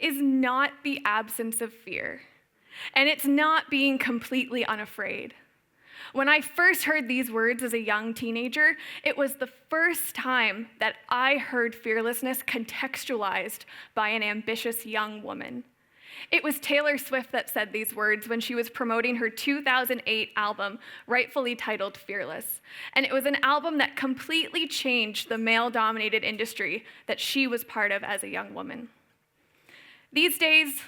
is not the absence of fear, and it's not being completely unafraid. When I first heard these words as a young teenager, it was the first time that I heard fearlessness contextualized by an ambitious young woman. It was Taylor Swift that said these words when she was promoting her 2008 album, rightfully titled Fearless. And it was an album that completely changed the male-dominated industry that she was part of as a young woman. These days,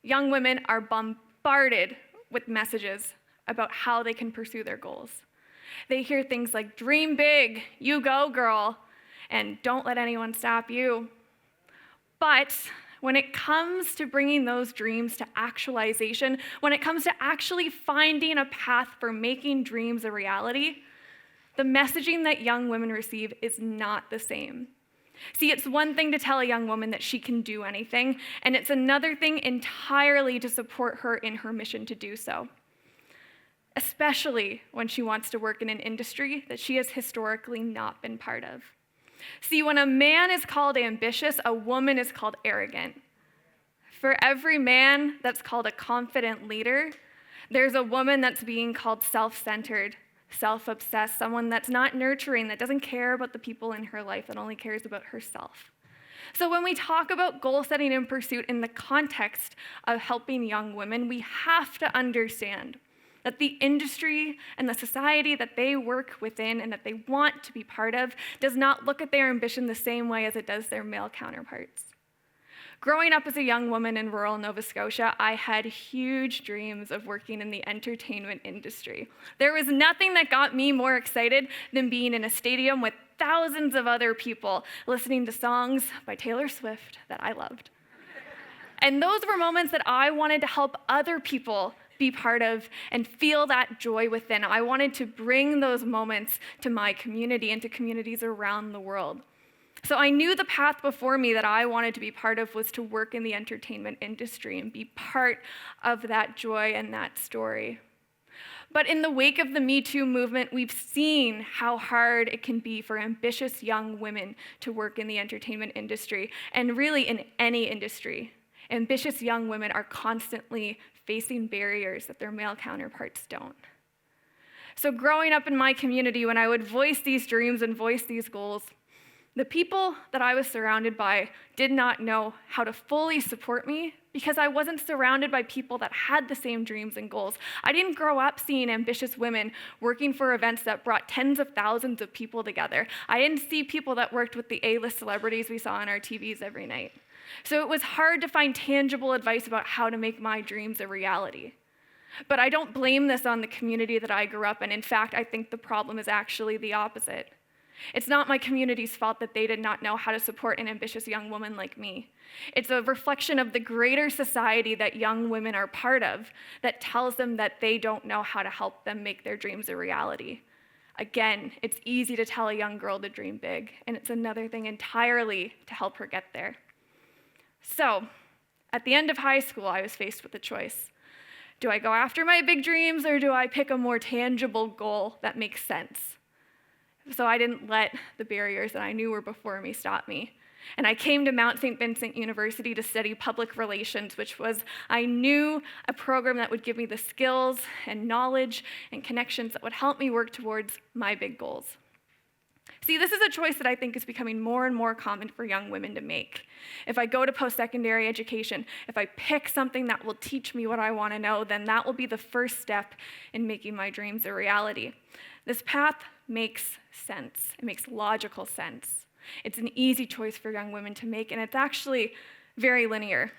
young women are bombarded with messages about how they can pursue their goals. They hear things like, dream big, you go girl, and don't let anyone stop you. But when it comes to bringing those dreams to actualization, when it comes to actually finding a path for making dreams a reality, the messaging that young women receive is not the same. See, it's one thing to tell a young woman that she can do anything, and it's another thing entirely to support her in her mission to do so, especially when she wants to work in an industry that she has historically not been part of. See, when a man is called ambitious, a woman is called arrogant. For every man that's called a confident leader, there's a woman that's being called self-centered, self-obsessed, someone that's not nurturing, that doesn't care about the people in her life, that only cares about herself. So when we talk about goal setting and pursuit in the context of helping young women, we have to understand that the industry and the society that they work within and that they want to be part of does not look at their ambition the same way as it does their male counterparts. Growing up as a young woman in rural Nova Scotia, I had huge dreams of working in the entertainment industry. There was nothing that got me more excited than being in a stadium with thousands of other people listening to songs by Taylor Swift that I loved. And those were moments that I wanted to help other people be part of and feel that joy within. I wanted to bring those moments to my community and to communities around the world. So I knew the path before me that I wanted to be part of was to work in the entertainment industry and be part of that joy and that story. But in the wake of the Me Too movement, we've seen how hard it can be for ambitious young women to work in the entertainment industry, and really in any industry. Ambitious young women are constantly facing barriers that their male counterparts don't. So growing up in my community, when I would voice these dreams and voice these goals, the people that I was surrounded by did not know how to fully support me because I wasn't surrounded by people that had the same dreams and goals. I didn't grow up seeing ambitious women working for events that brought tens of thousands of people together. I didn't see people that worked with the A-list celebrities we saw on our TVs every night. So it was hard to find tangible advice about how to make my dreams a reality. But I don't blame this on the community that I grew up in. In fact, I think the problem is actually the opposite. It's not my community's fault that they did not know how to support an ambitious young woman like me. It's a reflection of the greater society that young women are part of that tells them that they don't know how to help them make their dreams a reality. Again, it's easy to tell a young girl to dream big, and it's another thing entirely to help her get there. So, at the end of high school, I was faced with a choice. Do I go after my big dreams, or do I pick a more tangible goal that makes sense? So I didn't let the barriers that I knew were before me stop me. And I came to Mount St. Vincent University to study public relations, which was, I knew, a program that would give me the skills and knowledge and connections that would help me work towards my big goals. See, this is a choice that I think is becoming more and more common for young women to make. If I go to post-secondary education, if I pick something that will teach me what I want to know, then that will be the first step in making my dreams a reality. This path makes sense. It makes logical sense. It's an easy choice for young women to make, and it's actually very linear.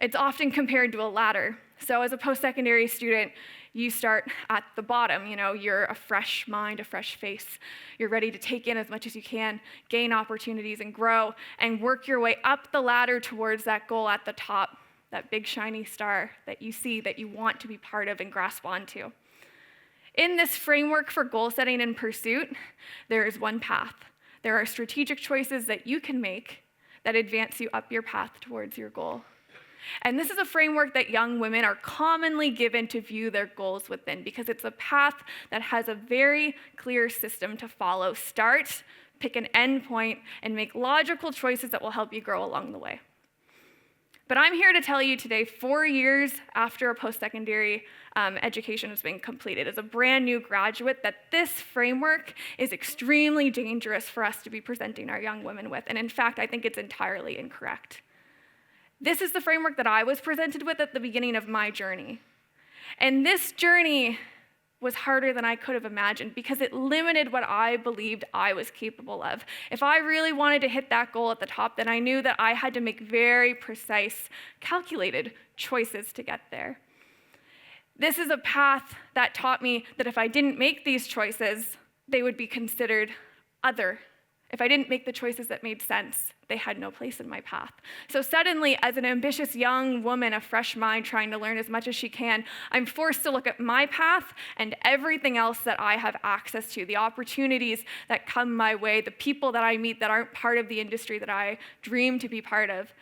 It's often compared to a ladder. So as a post-secondary student, you start at the bottom. You're a fresh mind, a fresh face. You're ready to take in as much as you can, gain opportunities and grow, and work your way up the ladder towards that goal at the top, that big shiny star that you see, that you want to be part of and grasp onto. In this framework for goal setting and pursuit, there is one path. There are strategic choices that you can make that advance you up your path towards your goal. And this is a framework that young women are commonly given to view their goals within because it's a path that has a very clear system to follow. Start, pick an end point, and make logical choices that will help you grow along the way. But I'm here to tell you today, 4 years after a post-secondary education has been completed, as a brand new graduate, that this framework is extremely dangerous for us to be presenting our young women with. And in fact, I think it's entirely incorrect. This is the framework that I was presented with at the beginning of my journey. And this journey was harder than I could have imagined because it limited what I believed I was capable of. If I really wanted to hit that goal at the top, then I knew that I had to make very precise, calculated choices to get there. This is a path that taught me that if I didn't make these choices, they would be considered other. If I didn't make the choices that made sense, they had no place in my path. So suddenly, as an ambitious young woman, a fresh mind trying to learn as much as she can, I'm forced to look at my path and everything else that I have access to, the opportunities that come my way, the people that I meet that aren't part of the industry that I dream to be part of.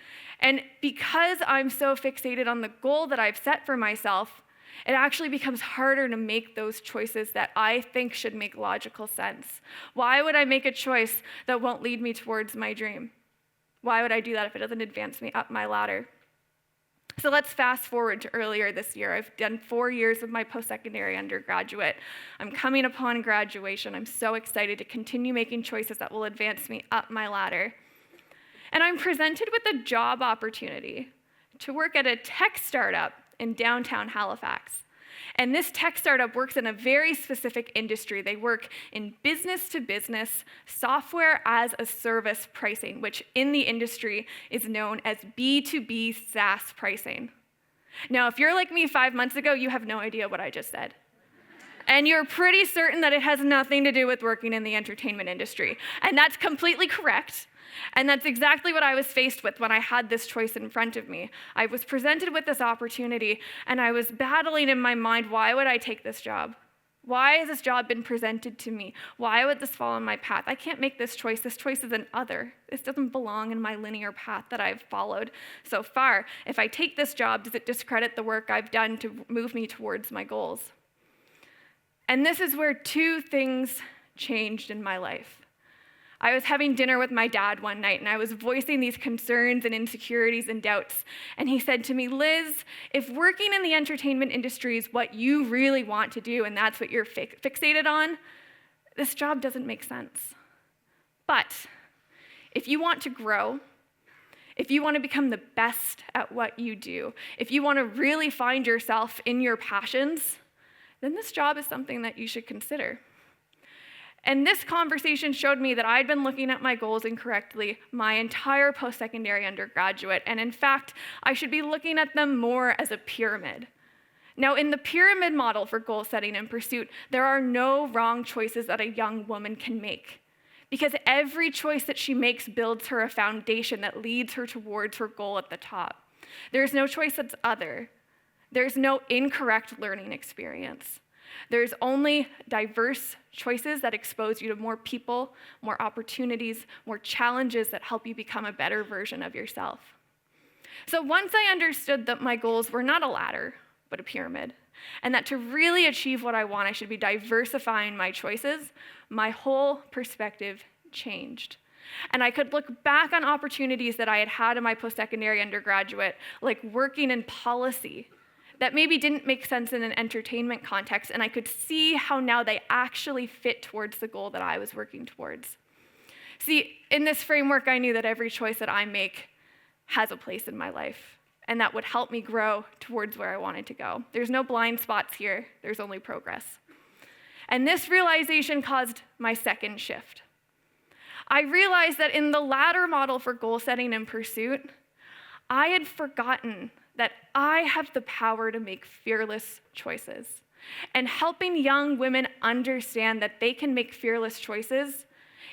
And because I'm so fixated on the goal that I've set for myself, it actually becomes harder to make those choices that I think should make logical sense. Why would I make a choice that won't lead me towards my dream? Why would I do that if it doesn't advance me up my ladder? So let's fast forward to earlier this year. I've done 4 years of my post-secondary undergraduate. I'm coming upon graduation. I'm so excited to continue making choices that will advance me up my ladder. And I'm presented with a job opportunity to work at a tech startup in downtown Halifax. And this tech startup works in a very specific industry. They work in business-to-business software as a service pricing, which in the industry is known as B2B SaaS pricing. Now, if you're like me 5 months ago, you have no idea what I just said. And you're pretty certain that it has nothing to do with working in the entertainment industry. And that's completely correct. And that's exactly what I was faced with when I had this choice in front of me. I was presented with this opportunity, and I was battling in my mind, why would I take this job? Why has this job been presented to me? Why would this fall on my path? I can't make this choice. This choice is an other. This doesn't belong in my linear path that I've followed so far. If I take this job, does it discredit the work I've done to move me towards my goals? And this is where 2 things changed in my life. I was having dinner with my dad one night, and I was voicing these concerns and insecurities and doubts. And he said to me, Liz, if working in the entertainment industry is what you really want to do, and that's what you're fixated on, this job doesn't make sense. But if you want to grow, if you want to become the best at what you do, if you want to really find yourself in your passions, then this job is something that you should consider. And this conversation showed me that I'd been looking at my goals incorrectly my entire post-secondary undergraduate, and in fact, I should be looking at them more as a pyramid. Now, in the pyramid model for goal setting and pursuit, there are no wrong choices that a young woman can make, because every choice that she makes builds her a foundation that leads her towards her goal at the top. There's no choice that's other. There's no incorrect learning experience. There's only diverse choices that expose you to more people, more opportunities, more challenges that help you become a better version of yourself. So once I understood that my goals were not a ladder, but a pyramid, and that to really achieve what I want, I should be diversifying my choices, my whole perspective changed. And I could look back on opportunities that I had had in my post-secondary undergraduate, like working in policy, that maybe didn't make sense in an entertainment context, and I could see how now they actually fit towards the goal that I was working towards. See, in this framework, I knew that every choice that I make has a place in my life, and that would help me grow towards where I wanted to go. There's no blind spots here, there's only progress. And this realization caused my second shift. I realized that in the ladder model for goal setting and pursuit, I had forgotten that I have the power to make fearless choices. And helping young women understand that they can make fearless choices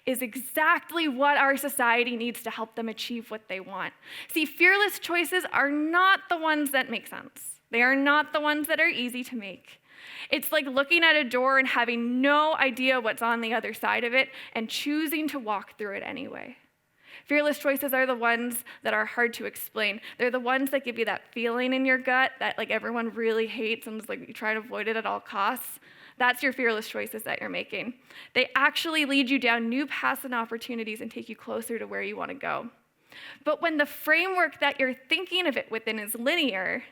is exactly what our society needs to help them achieve what they want. See, fearless choices are not the ones that make sense. They are not the ones that are easy to make. It's like looking at a door and having no idea what's on the other side of it and choosing to walk through it anyway. Fearless choices are the ones that are hard to explain. They're the ones that give you that feeling in your gut that like everyone really hates and is like you try to avoid it at all costs. That's your fearless choices that you're making. They actually lead you down new paths and opportunities and take you closer to where you want to go. But when the framework that you're thinking of it within is linear,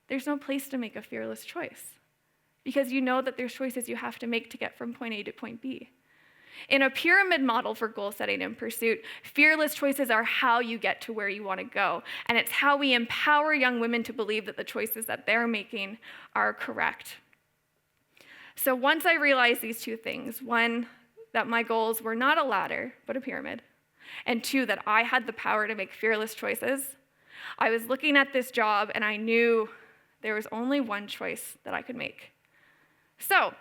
there's no place to make a fearless choice, because you know that there's choices you have to make to get from point A to point B. In a pyramid model for goal setting and pursuit, fearless choices are how you get to where you want to go. And it's how we empower young women to believe that the choices that they're making are correct. So once I realized these two things, one, that my goals were not a ladder, but a pyramid, and two, that I had the power to make fearless choices, I was looking at this job and I knew there was only one choice that I could make. So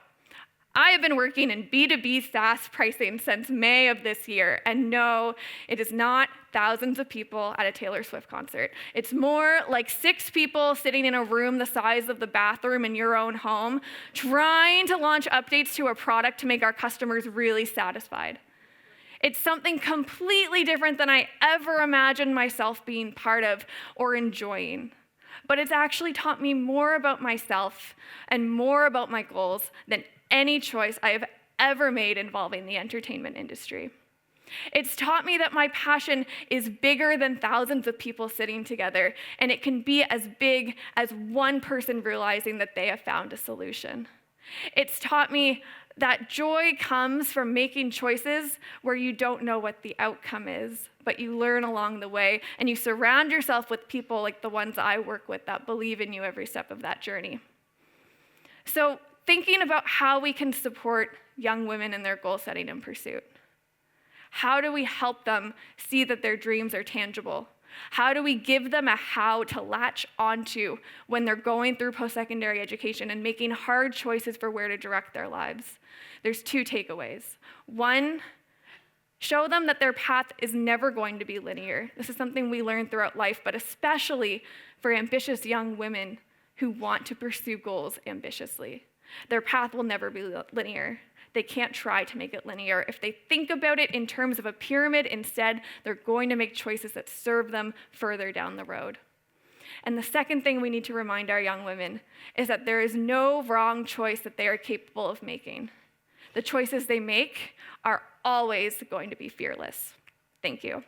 I have been working in B2B SaaS pricing since May of this year, and no, it is not thousands of people at a Taylor Swift concert. It's more like 6 people sitting in a room the size of the bathroom in your own home, trying to launch updates to a product to make our customers really satisfied. It's something completely different than I ever imagined myself being part of or enjoying. But it's actually taught me more about myself and more about my goals than any choice I have ever made involving the entertainment industry. It's taught me that my passion is bigger than thousands of people sitting together, and it can be as big as one person realizing that they have found a solution. It's taught me that joy comes from making choices where you don't know what the outcome is, but you learn along the way, and you surround yourself with people like the ones I work with that believe in you every step of that journey. So thinking about how we can support young women in their goal setting and pursuit. How do we help them see that their dreams are tangible? How do we give them a how to latch onto when they're going through post-secondary education and making hard choices for where to direct their lives? There's 2 takeaways. 1, show them that their path is never going to be linear. This is something we learn throughout life, but especially for ambitious young women who want to pursue goals ambitiously. Their path will never be linear. They can't try to make it linear. If they think about it in terms of a pyramid instead, they're going to make choices that serve them further down the road. And the second thing we need to remind our young women is that there is no wrong choice that they are capable of making. The choices they make are always going to be fearless. Thank you.